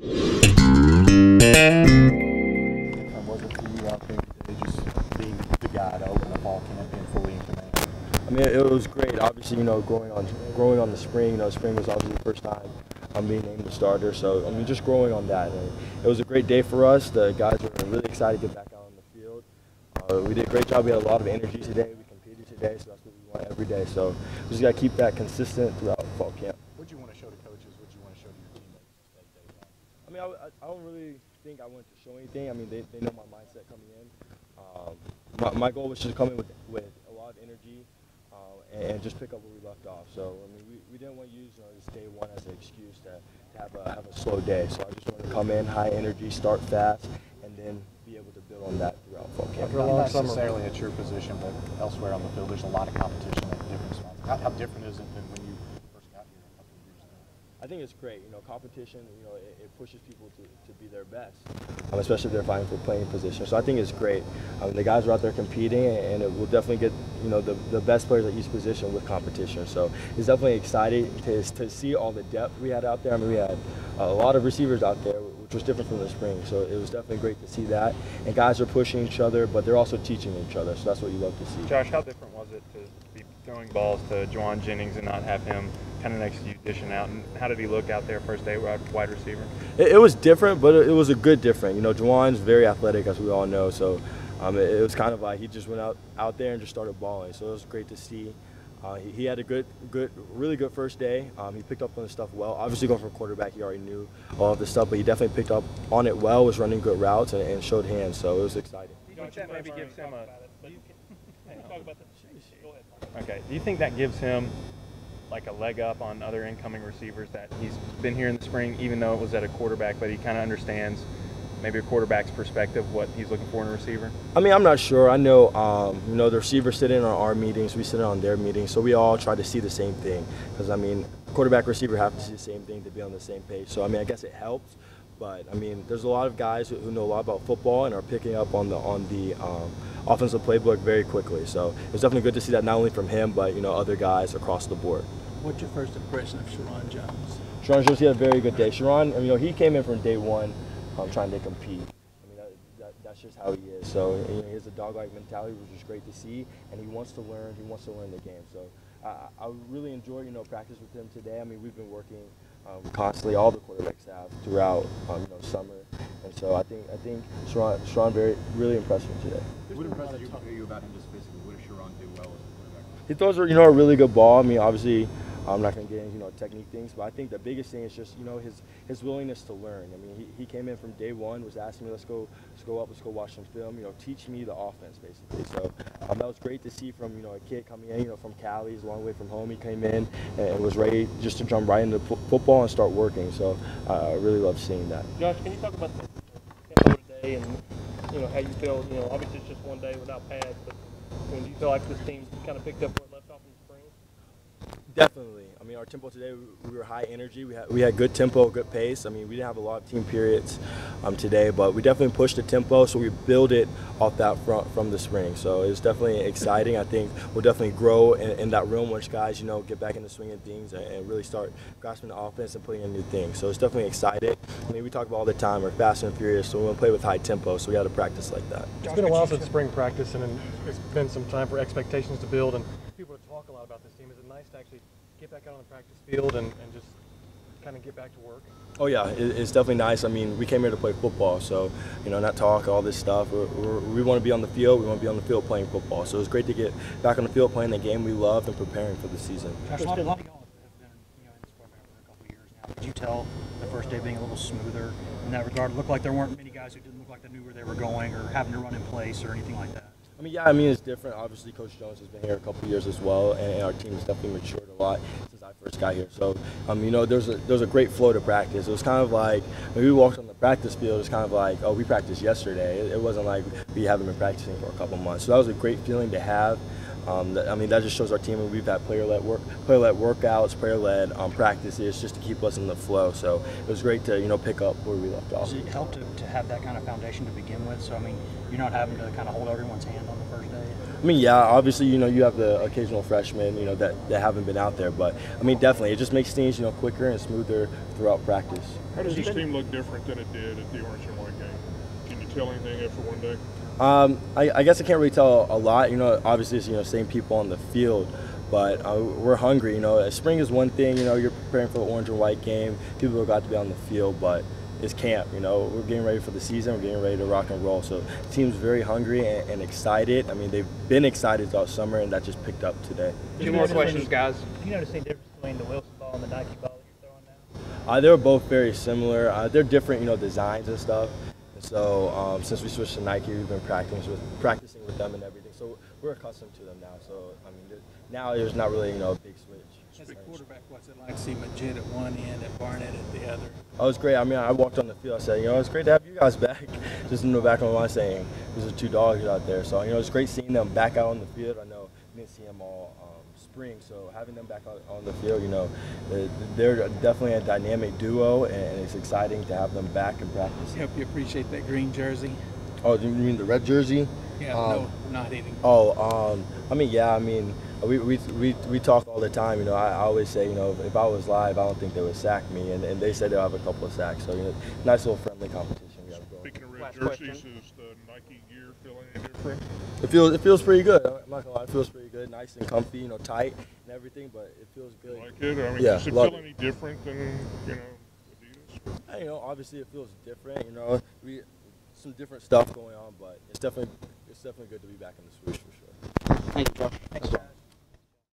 Was it for you out there today, just being the guy to open the fall camp and fully in command? I mean, it was great. Obviously, growing on the spring. Spring was obviously the first time I'm being named the starter. So, I mean, just growing on that. And it was a great day for us. The guys were really excited to get back out on the field. We did a great job. We had a lot of energy today. We competed today, so that's what we want every day. So, we just got to keep that consistent throughout fall camp. What do you want to show to coaches? What do you want to show to your teammates that day one? I mean, I don't really think I wanted to show anything. I mean, they know my mindset coming in. My goal was just to come in with a lot of energy and just pick up where we left off. So, I mean, we didn't want to use this day one as an excuse to have a slow day. So I just wanted to come in high energy, start fast, and then be able to build on that throughout fall camp. Not necessarily at your position, but elsewhere on the field, there's a lot of competition at different spots. How different is it than when you first got here a couple of years ago? I think it's great. Competition, it pushes people to be their best, especially if they're fighting for playing position. So I think it's great. The guys are out there competing, and it will definitely get the best players at each position with competition. So it's definitely exciting to see all the depth we had out there. I mean, we had a lot of receivers out there, which was different from the spring. So it was definitely great to see that. And guys are pushing each other, but they're also teaching each other. So that's what you love to see. Josh, how different was it to be throwing balls to Juwan Jennings and not have him kind of next to you dishing out? And how did he look out there first day wide receiver? It was different, but it was a good different. Juwan's very athletic, as we all know. So it was kind of like he just went out there and just started balling. So it was great to see. He had a really good first day. He picked up on the stuff well. Obviously, going from quarterback, he already knew all of the stuff, but he definitely picked up on it well. Was running good routes and showed hands. So it was exciting. Do you think that maybe gives him Okay. Do you think that gives him like a leg up on other incoming receivers, that he's been here in the spring, even though it was at a quarterback, but he kind of understands maybe a quarterback's perspective, what he's looking for in a receiver? I mean, I'm not sure. I know, the receivers sit in on our meetings, we sit in on their meetings, so we all try to see the same thing. Because, I mean, quarterback, receiver have to see the same thing to be on the same page. So, I mean, I guess it helps. But, I mean, there's a lot of guys who know a lot about football and are picking up on the offensive playbook very quickly. So it's definitely good to see that not only from him, but, other guys across the board. What's your first impression of Sharon Jones? Sharon Jones, he had a very good day. Sharon, he came in from day one trying to compete. I mean, that's just how he is. So he has a dog-like mentality, which is great to see, and he wants to learn. He wants to learn the game. So I really enjoy practice with him today. I mean, we've been working constantly, all the quarterbacks have throughout summer, and so I think Sharon really impressed me today. What impressed you about him just physically? What does Sharon do well as a quarterback? He throws a really good ball. I mean, obviously, I'm not going to get into technique things, but I think the biggest thing is just his willingness to learn. I mean, he came in from day one, was asking me, let's go watch some film, teach me the offense basically. So that was great to see from a kid coming in, from Cali, he's a long way from home. He came in and was ready just to jump right into football and start working. So I really love seeing that. Josh, can you talk about the tempo today and how you feel? Obviously it's just one day without pads, but do you feel like this team kind of picked up where it left off in the spring? Definitely. I mean, our tempo today, we were high energy. We had good tempo, good pace. I mean, we didn't have a lot of team periods today, but we definitely pushed the tempo, so we build it off that front from the spring. So it's definitely exciting. I think we'll definitely grow in that realm once guys, get back in the swing of things and really start grasping the offense and putting in new things. So it's definitely exciting. I mean, we talk about all the time, we're fast and furious, so we want to play with high tempo, so we got to practice like that. It's been a while since spring practice, and it's been some time for expectations to build, and people talk a lot about this team. Is it nice to actually get back out on the practice field and just kind of get back to work? Oh yeah, it's definitely nice. I mean, we came here to play football, so not talk, all this stuff. We want to be on the field. We want to be on the field playing football. So it's great to get back on the field playing the game we love and preparing for the season. Josh, a lot of y'all have been in this program for a couple of years now. Could you tell the first day being a little smoother in that regard? It looked like there weren't many guys who didn't look like they knew where they were going or having to run in place or anything like that. I mean, yeah, it's different. Obviously, Coach Jones has been here a couple of years as well, and our team has definitely matured a lot since I first got here. So, there's a great flow to practice. It was kind of like when we walked on the practice field, it was kind of like, oh, we practiced yesterday. It wasn't like we haven't been practicing for a couple months. So that was a great feeling to have. I mean, that just shows our team, and we've had player-led workouts, player-led practices just to keep us in the flow. So it was great to pick up where we left off. Does it help to have that kind of foundation to begin with? So I mean, you're not having to kind of hold everyone's hand on the first day. I mean, yeah, obviously, you have the occasional freshmen, that haven't been out there, but I mean, definitely, it just makes things, quicker and smoother throughout practice. How does this team look different than it did at the Orange and White game? Can you tell anything after one day? I guess I can't really tell a lot. Obviously it's same people on the field, but we're hungry. Spring is one thing. You're preparing for the Orange and White game. People got to be on the field, but it's camp. We're getting ready for the season. We're getting ready to rock and roll. So the team's very hungry and excited. I mean, they've been excited throughout summer, and that just picked up today. Two more questions, guys. Do you notice any difference between the Wilson ball and the Nike ball that you're throwing now? They were both very similar. They're different, designs and stuff. So since we switched to Nike, we've been practicing with them and everything. So we're accustomed to them now. So I mean, now there's not really a big switch. As a quarterback, what's it like to see Majid at one end and Barnett at the other? Oh, it's great. I mean, I walked on the field. I said, it's great to have you guys back. Just in the back of my mind saying, these are two dogs out there. So it's great seeing them back out on the field. I know we didn't see them all spring, so having them back on the field, they're definitely a dynamic duo, and it's exciting to have them back in practice. Help you appreciate that green jersey? Oh, do you mean the red jersey? Yeah, no, not hitting. I mean, yeah, I mean, we talk all the time. I always say, if I was live, I don't think they would sack me, and they said they'll have a couple of sacks. So, nice little friendly competition. Speaking of red jerseys, is the Nike gear feel any different? It feels pretty good. I'm not gonna lie, it feels pretty good. Nice and comfy, tight and everything, but it feels good. You like it? I mean, yeah, does it feel any different than Adidas? Obviously it feels different. Some different stuff going on, but it's definitely good to be back in the swoosh for sure. Thank you, Josh. Thanks, guys.